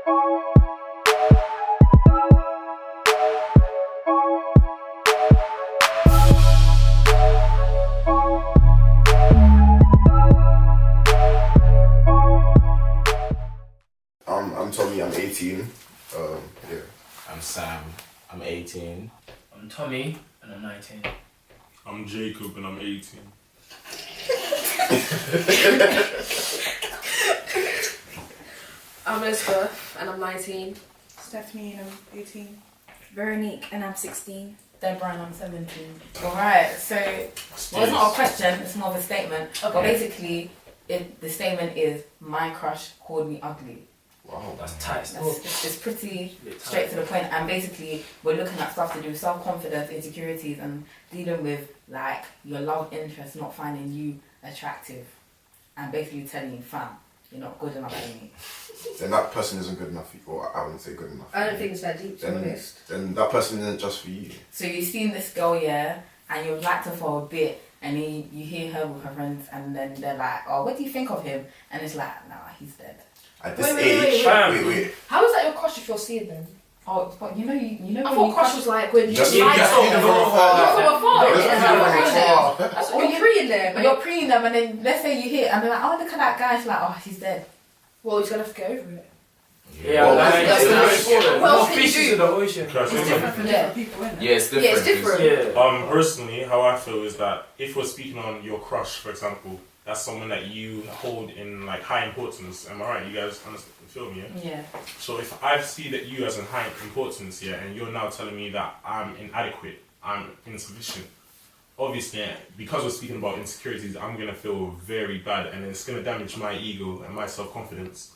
I'm Tommy, I'm 18. Yeah. I'm Sam, I'm 18. I'm Tommy, and I'm 19. I'm Jacob, and I'm 18. I'm Elizabeth, and I'm 19. Stephanie, and I'm 18. Veronique, and I'm 16. Deborah, and I'm 17. Alright, so it's not a question, it's more of a statement. Okay. But basically, the statement is, my crush called me ugly. Wow. That's tight. It's pretty straight to the point, and basically we're looking at stuff to do with self-confidence, insecurities, and dealing with like your love interest not finding you attractive, and basically telling you, fam, you're not good enough for me. Then that person isn't good enough, or I wouldn't say good enough. I don't think it's that deep, to be honest. Then that person isn't just for you. So you've seen this girl, yeah, and you've liked her for a bit, and then you hear her with her friends, and then they're like, oh, what do you think of him? And it's like, nah, he's dead. At this Wait, age, wait. How is that your crush if you're seeing them? Oh, but you know. I thought crush was like when you Just like from afar. from afar. Just Yeah, from like, afar. that's what you're preying there. But you're preying them, and then let's say you hit, and they're like, oh, look at that guy. It's like, oh, he's dead. Well, he's gonna have to get over it. Yeah, Well, what else can you fishes do? in the ocean. Can I say It's different something? for different people, isn't it? Yeah, it's different. Yeah, it's different. Yeah. Personally, how I feel is that if we're speaking on your crush, for example, that's someone that you hold in like high importance. Am I right? You guys understand? Feel me? Yeah? Yeah. So if I see that you as in high importance, yeah, and you're now telling me that I'm inadequate, I'm insufficient, obviously, because we're speaking about insecurities, I'm gonna feel very bad, and it's gonna damage my ego and my self-confidence.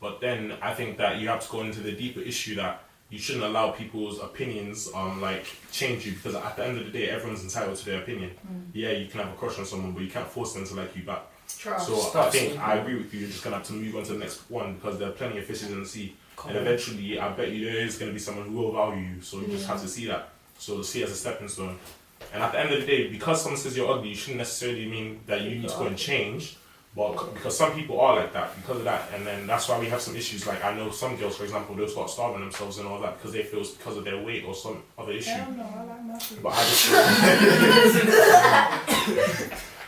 But then I think that you have to go into the deeper issue that you shouldn't allow people's opinions like change you, because at the end of the day, everyone's entitled to their opinion. Yeah, you can have a crush on someone, but you can't force them to like you back. Trust. So I think I agree with you. You're just gonna have to move on to the next one, because there are plenty of fishes in the sea, and eventually, I bet you there is gonna be someone who will value you. So you just have to see that. So see it as a stepping stone. And at the end of the day, because someone says you're ugly, you shouldn't necessarily mean that you need to go and change. But because some people are like that, because of that, and then that's why we have some issues. Like I know some girls, for example, they'll start starving themselves and all that because they feel it's because of their weight or some other issue. Hell no, I like my food.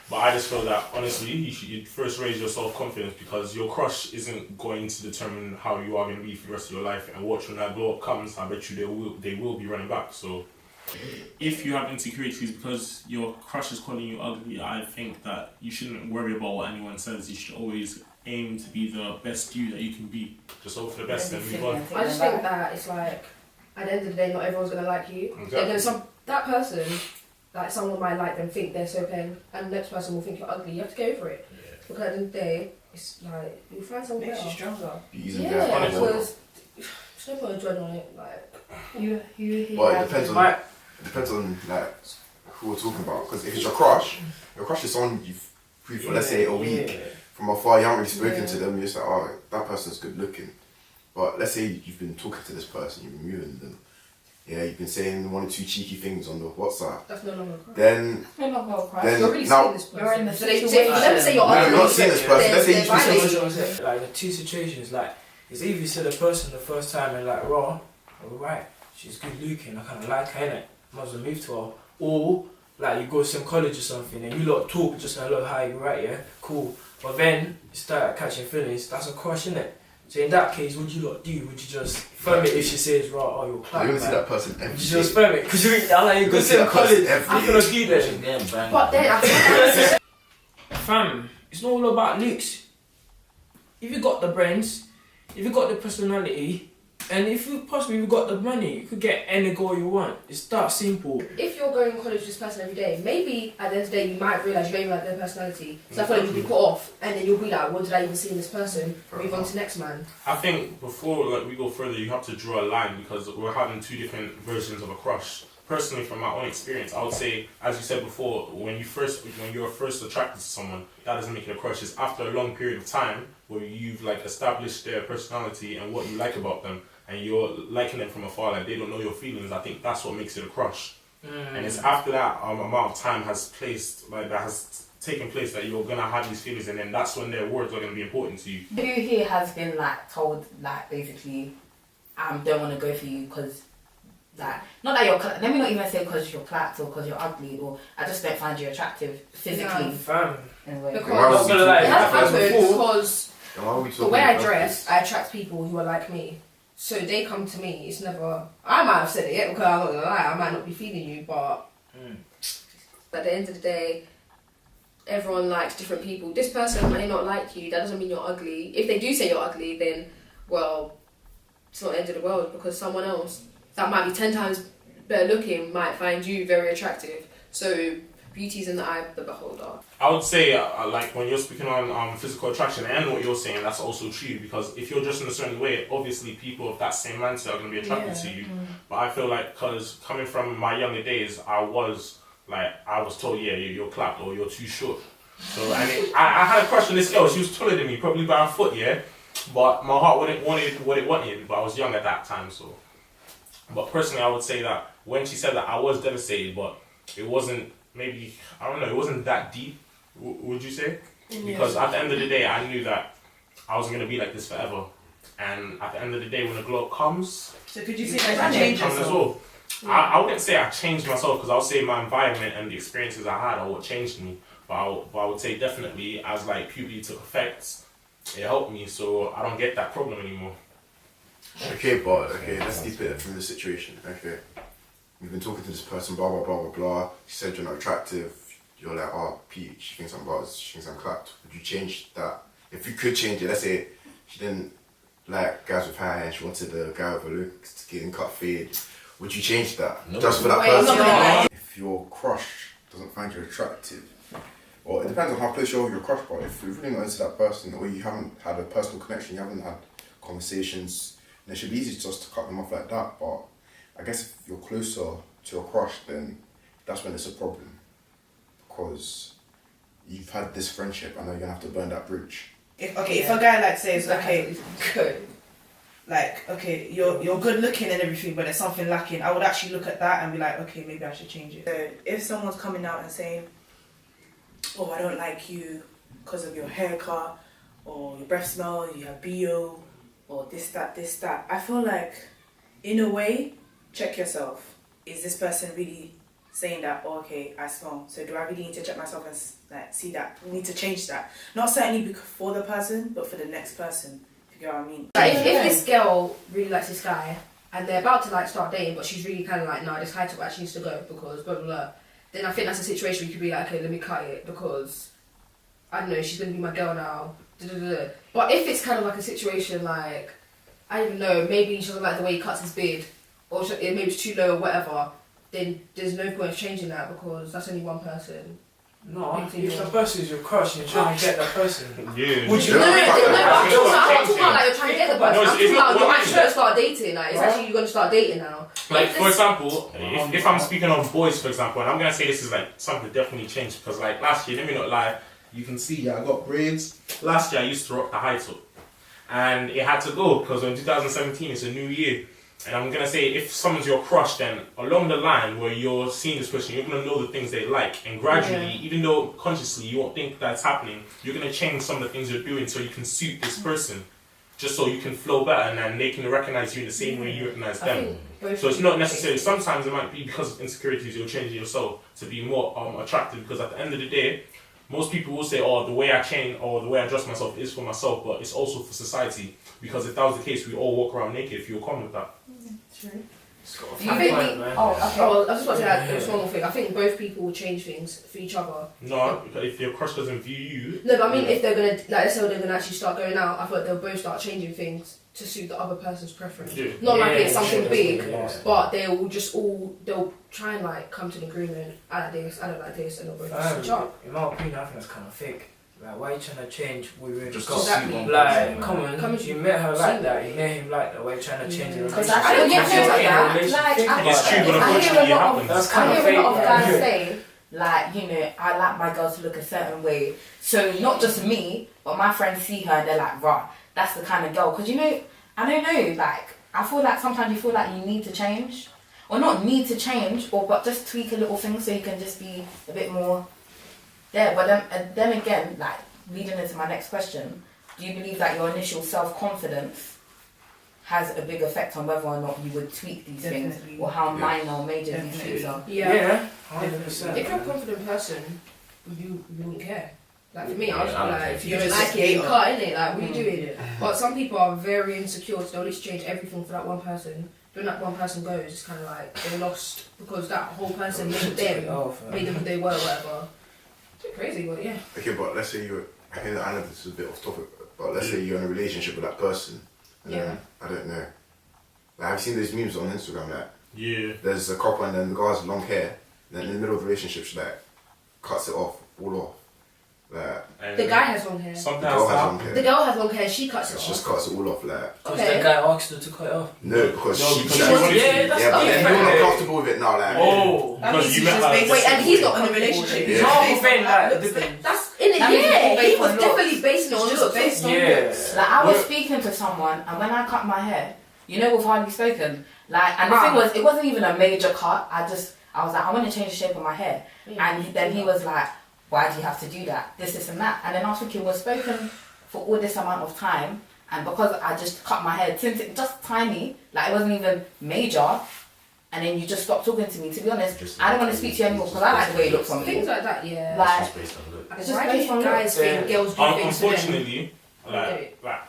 But I just feel that honestly, you'd first raise your self-confidence, because your crush isn't going to determine how you are going to be for the rest of your life. And watching that glow up comes, I bet you they will be running back. So if you have insecurities because your crush is calling you ugly, I think that you shouldn't worry about what anyone says. You should always aim to be the best you that you can be. Just hope for the best and move on. I just think that it's like, at the end of the day, not everyone's gonna like you. Exactly. And then that person, like someone might like them, think they're so pen, and the next person will think you're ugly. You have to go for it. Yeah. Because at the end of the day, it's like you find someone Makes you better. stronger. Yeah, because there's no point in dwelling on it. Like Well, it depends on like who we're talking about. Because if it's your crush is someone you've pre for let's say a week from afar, you haven't really spoken to them. You're just like, oh, that person's good looking. But let's say you've been talking to this person, you've been moving them. Yeah, you've been saying one or two cheeky things on the WhatsApp. that's no longer a crush. Then You're not going to cry. Then- You're really now- seeing this person. You're in the so they situation. for them to say you're No, ugly. you're not seeing this person. Let's say they're you violating choose you. Like the two situations, like it's either you see the person the first time and like, raw, alright, she's good looking, I kind of like her, innit? Might as well move to her. Or like you go to some college or something and you lot talk just like, look, hi, you right, yeah, cool. But then you start catching feelings. That's a crush, innit? So in that case, what do you lot do? Would you just firm it if she says, right, oh, you're you're quite gonna see man? that person every Would you day. just firm it? Because I like you go to see that college, person every I'm gonna be there. But then I think Fam, it's not all about looks. If you got the brains, if you got the personality, and if you possibly got the money, you could get any goal you want. It's that simple. if you're going to college with this person every day, maybe at the end of the day you might realise you don't even like their personality. So I feel like you'll be put off, and then you'll be like, what did I even see in this person? Move on to the next man. I think before like we go further, you have to draw a line, because we're having two different versions of a crush. Personally, from my own experience, I would say, as you said before, when you're first attracted to someone, that doesn't make it a crush. It's after a long period of time where you've like established their personality and what you like about them, and you're liking them from afar, like they don't know your feelings. I think that's what makes it a crush. And it's after that amount of time has placed, like that has taking place that you're gonna have these feelings, and then that's when their words are gonna be important to you. Who here has been like told like basically, I don't want to go for you because like not that you're let me not even say because you're clapped or because you're ugly or I just don't find you attractive physically. Fam. Anyway. Because Why would it we has talk happened because Why are we the talking way I about dress, this? I attract people who are like me. So they come to me. It's never. I might have said it because I'm not gonna lie. I might not be feeling you, but at the end of the day, everyone likes different people. This person may not like you. That doesn't mean you're ugly. If they do say you're ugly, then well, it's not the end of the world because someone else that might be 10 times better looking might find you very attractive. So beauty's in the eye of the beholder. I would say, like, when you're speaking on physical attraction and what you're saying, that's also true, because if you're dressed in a certain way, obviously people of that same mindset are going to be attracted to you. But I feel like, because coming from my younger days, I was told, yeah, you're clapped or you're too short. So, and I had a crush on this girl. She was taller than me, probably by a foot, yeah? But my heart wouldn't want what it wanted, but I was young at that time, so. But personally, I would say that when she said that, I was devastated, but it wasn't, maybe, I don't know, it wasn't that deep, would you say? Because at the end of the day, I knew that I wasn't going to be like this forever. And at the end of the day, when the glow up comes, So could you say that you changed as yourself? well. I wouldn't say I changed myself, because I would say my environment and the experiences I had are what changed me. But I would say definitely, as like puberty took effect, it helped me, so I don't get that problem anymore. Okay, let's deep it from the situation. Okay, we've been talking to this person, blah blah blah blah blah. She said you're not attractive. You're like, oh, Pete, she thinks I'm buzz, she thinks I'm clapped. Would you change that? If you could change it, let's say she didn't like guys with high hair, she wanted a guy with a look, getting cut fade. Would you change that? No. Just for that Wait, I'm person? not gonna lie. If your crush doesn't find you attractive, or it depends on how close you are with your crush, but if you're really not into that person, or you haven't had a personal connection, you haven't had conversations, then it should be easy just to cut them off like that. But I guess if you're closer to your crush, then that's when it's a problem. Because you've had this friendship and now you're going to have to burn that bridge. If a guy like says, okay, Good. like, okay, you're good looking and everything, but there's something lacking, I would actually look at that and be like, okay, maybe I should change it. So if someone's coming out and saying, oh, I don't like you because of your haircut, or your breath smell, you have BO, or this, that, I feel like, in a way, check yourself. Is this person really saying that, oh, okay, I smell, so do I really need to check myself and like see that, need to change that? Not certainly for the person, but for the next person, if you get what I mean. Like, if this girl really likes this guy and they're about to like start dating, but she's really kind of like, no, this high top actually needs to go because blah blah blah, then I think that's a situation where you could be like, okay, let me cut it because I don't know, she's gonna be my girl now. Da-da-da-da. But if it's kind of like a situation like, I don't even know, maybe she doesn't like the way he cuts his beard, or maybe it's too low or whatever, then there's no point of changing that because that's only one person. No, if the person is your crush and you're trying to get that person, Yeah. would you? No, I'm talking about like you're trying to get the person. No, I'm talking about you're what actually going to start dating. Like, it's actually you're going to start dating now. Like, for example, if I'm speaking of boys, for example, and I'm going to say this is like something that definitely changed, because like last year, let me not lie, you can see I got braids. Last year I used to rock the high top, and it had to go because in 2017 it's a new year. And I'm gonna say, if someone's your crush, then along the line where you're seeing this person, you're gonna know the things they like, and gradually, even though consciously you won't think that's happening, you're gonna change some of the things you're doing so you can suit this person, just so you can flow better, and then they can recognize you in the same way you recognize them. So it's not necessarily. Sometimes it might be because of insecurities you're changing yourself to be more attractive. Because at the end of the day, most people will say, "Oh, the way I change or the way I dress myself is for myself," but it's also for society. Because if that was the case, we all walk around naked. If you're common with that. True. Do you think I was just about to add there's one more thing. I think both people will change things for each other. No, if your crush doesn't view you. No, but I mean, if they're gonna, like, let's say they're gonna actually start going out, I thought they'll both start changing things to suit the other person's preference. Yeah. Not like it's something sure, big, but but they'll try and like come to an agreement. I like this, I don't like this, and they'll both switch up. in my opinion, I think that's kind of fake. Like, why are you trying to change what you already Just got? to suit one Like, person. come on, you met her like that, you met him like that, why are you trying to change the Because relationship? I don't get things like that. Relationship. Like, It's true, but I hear unfortunately it a lot happens. of, That's kind I of hear a lot of fake, guys yeah. say, like, you know, I like my girl to look a certain way. So not just me, but my friends see her and they're like, rah, that's the kind of girl. Because, you know, I don't know, like, I feel like sometimes you feel like you need to change. Or not need to change, but just tweak a little thing so you can just be a bit more Yeah, but then again, like leading into my next question, do you believe that your initial self-confidence has a big effect on whether or not you would tweak these things, or how minor or major these tweaks are? Yeah, 100%. If you're a confident person, you wouldn't care. Like for me, I was like, if you You don't just like it, hate you on cut, innit? Like, what are you doing? But some people are very insecure, so they'll exchange everything for that one person. When that one person goes, it's kind of like they're lost because that whole person made them, made them who they were, whatever. It's crazy, but yeah. Okay, but let's say you're. I know this is a bit off topic, but let's say you're in a relationship with that person. And then, I don't know. Like, I've seen those memes on Instagram that there's a couple and then the guy has long hair, and then in the middle of the relationship she like cuts it off, all off. Like, The guy has long hair. the girl has long hair. The girl has long hair, she cuts it She off. just cuts it all off, like. Because that guy asked her to cut it off. No, because No, she because like, she wanted to. Yeah, that's yeah, but then you're not different. comfortable with it now, like. Oh. That Because means you he's met just her based. Wait, and he's not in a relationship. Yeah. He's No, just I'm based saying on that. looks then. That's in it, That means yeah. it's He based was on definitely based It's on just looks. based on Yeah. looks. Like I was speaking to someone, and when I cut my hair, you know, we've hardly spoken. Like, and the thing was, it wasn't even a major cut. I was like, I want to change the shape of my hair, and then he was like, why do you have to do that? This, and that. And then I was thinking, we're spoken for all this amount of time, and because I just cut my hair, since it just tiny, like it wasn't even major, and then you just stopped talking to me. To be honest, I don't want to speak to you anymore because I like the way you look from Things you. like that, yeah. Like, It's just based on look. It's just why based on guys looks, think yeah. girls do things to them. Unfortunately, like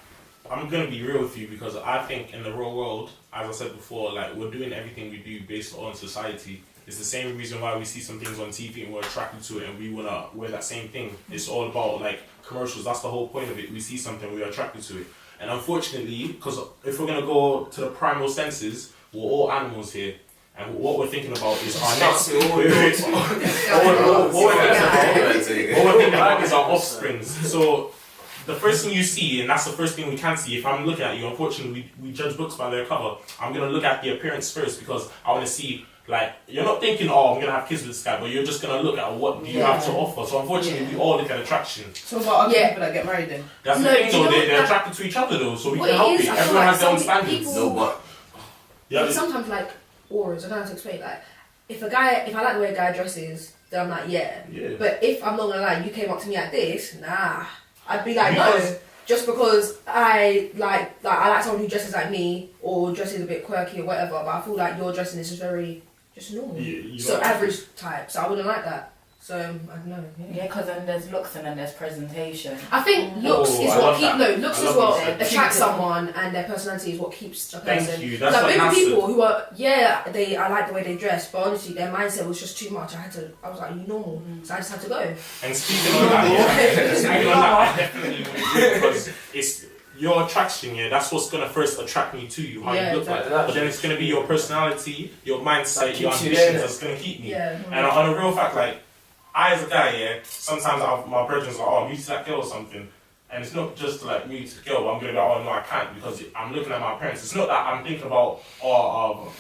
I'm gonna be real with you because I think in the real world, as I said before, like we're doing everything we do based on society. It's the same reason why we see some things on TV and we're attracted to it and we wanna wear that same thing. It's all about like commercials. That's the whole point of it. We see something, we're attracted to it. And unfortunately, because if we're gonna go to the primal senses, we're all animals here. And what we're thinking about is our next. What we're thinking about is our offsprings. So the first thing you see, and that's the first thing we can see. If I'm looking at you, unfortunately, we judge books by their cover. I'm gonna look at the appearance first because I want to see. Like, you're not thinking, oh, I'm gonna have kids with this guy, but you're just gonna look at what do you have to offer. So unfortunately, we all look at attraction. So about other people that get married then? That's the thing, though. They're attracted to each other, though. So we What can it help is, it. I feel Everyone like has their own some standards. people- No, but Yeah, It's sometimes like auras, I don't know how to explain. Like, if I like the way a guy dresses, then I'm like, yeah. But if I'm not gonna lie, you came up to me like this, nah. I'd be like, no. Just because I like I like someone who dresses like me or dresses a bit quirky or whatever, but I feel like your dressing is just normal. You So don't- average type. So I wouldn't like that. So I don't know. yeah, because then there's looks and then there's presentation. I think looks Oh, is I what love keep that. no looks I is love what what you said. attracts someone, and their personality is what keeps a person. Thank you. That's Like what maybe Nas people said. who are I like the way they dress, but honestly their mindset was just too much. I was like, you normal, so I just had to go. And speaking on that, I definitely would agree because it's your attraction, yeah, that's what's gonna first attract me to you, how Yeah, you look exactly. like. But then it's gonna be your personality, your mindset, That your keeps you ambitions there. that's gonna keep me. Yeah. And on a real fact, like, I as a guy, yeah, sometimes my brethren's like, oh, mute to that girl or something. And it's not just to like mute to the girl, but I'm gonna be like, oh no, I can't because I'm looking at my parents. It's not that I'm thinking about,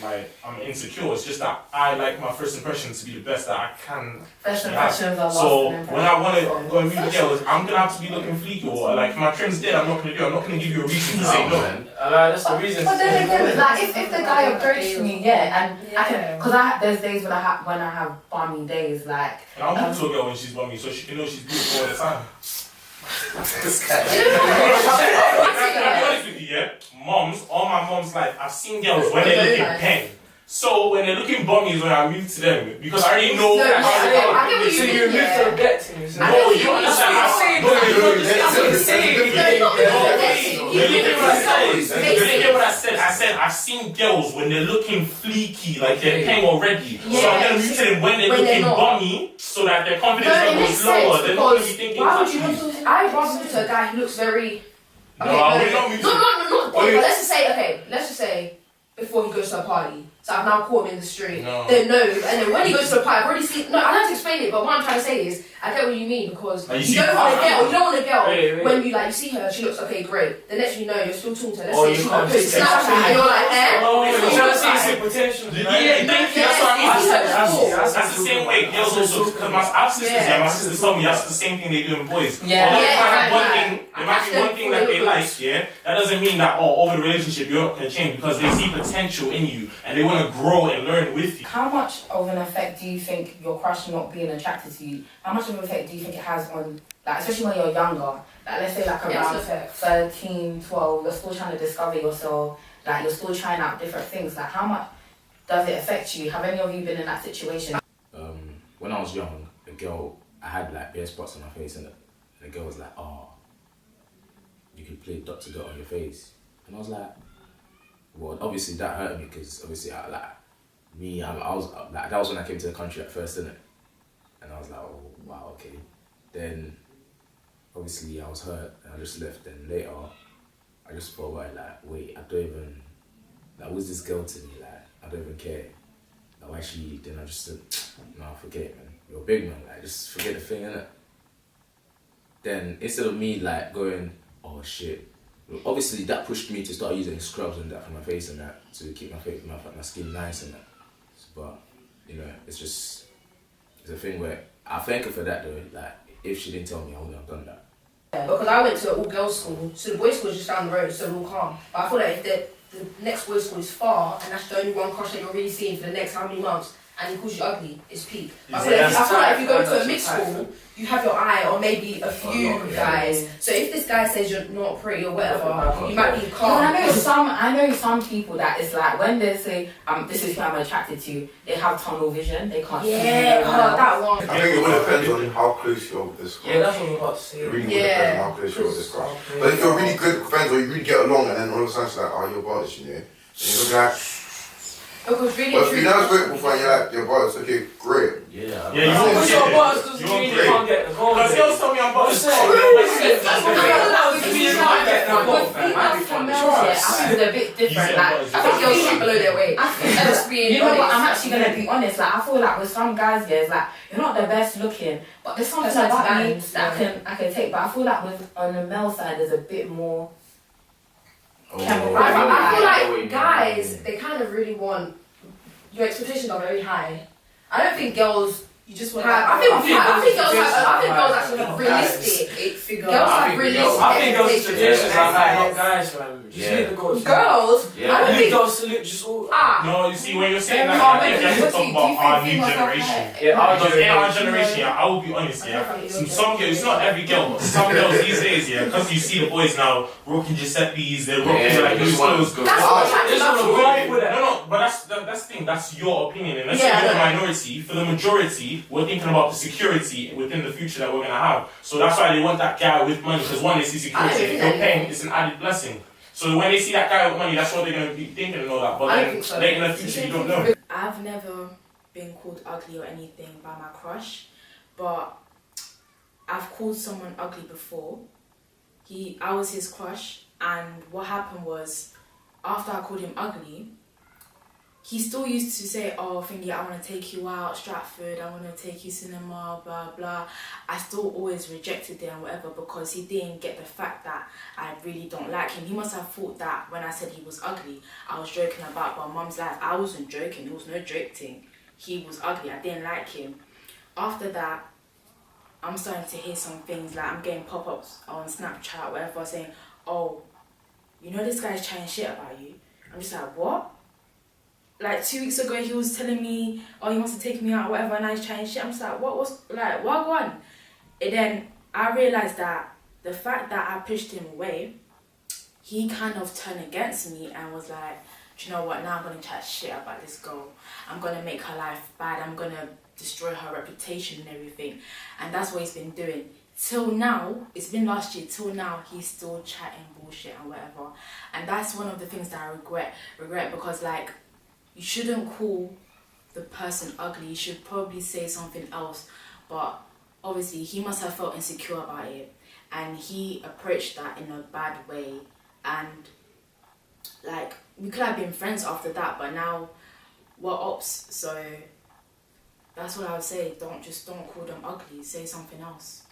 like, I'm insecure. It's just that I like my first impressions to be the best that I can. First Yeah. impressions are So lost. when I want to go and meet the girls, I'm gonna have to be looking fleeky or like if my trim's dead, I'm not gonna give you a reason to say no. man. That's the reason. But then again, like if the guy approached me, yeah, and I can, because there's days when I have balmy days, like. And I'll move to a girl when she's with me so she can know she's beautiful all the time. This guy. I'll be honest with you, yeah. All my mom's life, I've seen girls when they're looking peng. So when they're looking bummy is when I move to them because I already know No, how I get what So you you mean, move yeah. to get to me. So I No, get what you understand. I'm saying No, that. you You're don't. just I'm saying. You didn't what I said. You Basically. didn't hear what I said. I said I've seen girls when they're looking fleeky, like they're peng already. So I'm gonna move to them when they're When they're looking not. bummy, so that their confidence No, it level makes is lower. sense They're not gonna be because thinking. why would you want to? I'd rather move to a guy who looks very. No, I would not move to. No. But let's just say before he goes to a party. So I've now caught him in the street. No. Then no, and then when he goes to the party, I've already seen. No, I don't have to explain it. But what I'm trying to say is, I get what you mean because Like, you don't want a girl. Wait. When you see her, she looks okay, great. The next thing you know, you're still talking to her. Let's Oh, say you she's got a can't big see Snapchat, it. and you're like, Oh, It's you're not trying to fine. see potential. Yeah, thank you. That's what I mean. That's That's the same way girls also, because my sisters, my sisters tell me that's the same thing they do in boys. Yeah. Although Yeah, they might have one right. thing, there might be one thing that they like, yeah. That doesn't mean that over the relationship you're not gonna change because they see potential in you and they want want to grow and learn with you. How much of an effect do you think your crush not being attracted to you, how much of an effect do you think it has on, like, especially when you're younger, like, let's say like around 13, 12, you're still trying to discover yourself, like, you're still trying out different things, like, how much does it affect you? Have any of you been in that situation? When I was young, a girl, I had like bare spots on my face, and the girl was like, "Oh, you could play Dr. Dot on your face," and I was like, well, obviously that hurt me because obviously I was like, that was when I came to the country at first, innit? And I was like, oh wow, okay. Then obviously I was hurt and I just left. Then later I just thought about it, like, wait, I don't even, like, who's this girl to me? Like, I don't even care. Like, why she? Then I just said, no, forget it, man. You're a big man, like, just forget the thing, innit? Then instead of me like going, oh shit, obviously that pushed me to start using scrubs and that for my face and that to keep my face, my skin nice and that. But you know, it's a thing where I thank her for that though. Like, if she didn't tell me, I wouldn't have done that. Yeah, because I went to an all-girls school, so the boys' school is just down the road, so we're all calm. But I feel like if the next boys' school is far, and that's the only one crush that you're really seeing for the next how many months, and he calls you ugly, it's peak. I feel like if you go to a mixed school, you have your eye on maybe a few guys. So if this guy says you're not pretty or whatever, you might be calm. I know some people that it's like when they say this is who I'm attracted to, they have tunnel vision. They can't see. Yeah, that one. I think it will depend on how close you're with this crush. Yeah, that's what we're about to say. It really will depend on how close you're with this crush. But if you're really good friends or you really get along and then all of a sudden she's like, oh, you're bothered, you know, and you're like, because really, but if you never spoke before and you're like, you're bothered, okay, great. Yeah. Yeah, you Oh, won't your get boss it. doesn't You mean won't you get can't get the goal. Because girls tell me I'm boss. That's I think it's a bit different. Like, I think girls shoot below their weight. Just being you know what? honest. I'm actually gonna be honest. Like, I feel like with some guys, yeah, it's like you're not the best looking, but there's something That's about like me bands, that I can take. But I feel like on the male side, there's a bit more. I feel like guys, they kind of really want, your expectations are very high. I don't think girls. You just want I think girls actually have realistic. 8-figure. Girls have realistic. I think girls' expectations are high, not Guys. guys, man. Just leave the girls. Girls, Yeah. I don't You think. girls salute just all. No, you see, when you're saying that, No, I but think you have to what talk do you about our think new females have generation. high? Yeah, Because in our generation, yeah, I will be honest, yeah. Some girls, it's not every girl, but some girls these days, yeah, because you see the boys now rocking Giuseppe's, they're rocking like loose clothes. That's what I'm It's trying to not do. wrong with it. No, but that's the thing. That's your opinion, and let's Yeah, say you're the yeah. minority. For the majority, we're thinking about the security within the future that we're gonna have. So that's why they want that guy with money, because one, they see security. If you're paying, it's an added blessing. So when they see that guy with money, that's what they're gonna be thinking and all that. But I don't then think so. later in the future, you don't know. I've never been called ugly or anything by my crush, but I've called someone ugly before. I was his crush, and what happened was, after I called him ugly, he still used to say, oh, Fingy, I want to take you out, Stratford, I want to take you cinema, blah, blah. I still always rejected it and whatever because he didn't get the fact that I really don't like him. He must have thought that when I said he was ugly, I was joking about my mum's life. I wasn't joking, it was no joke thing. He was ugly, I didn't like him. After that, I'm starting to hear some things, like I'm getting pop-ups on Snapchat, whatever, saying, oh, you know this guy's trying shit about you. I'm just like, what? Like 2 weeks ago, he was telling me, oh, he wants to take me out, whatever, and now he's trying shit. I'm just like, what on? And then I realised that the fact that I pushed him away, he kind of turned against me and was like, do you know what, now I'm going to chat shit about this girl. I'm going to make her life bad. I'm going to destroy her reputation and everything. And that's what he's been doing. Till now, it's been last year, till now, he's still chatting bullshit and whatever. And that's one of the things that I regret because, like, you shouldn't call the person ugly. You should probably say something else. But obviously, he must have felt insecure about it. And he approached that in a bad way. And, like, we could have been friends after that, but now we're ops. So that's what I would say. Don't call them ugly. Say something else.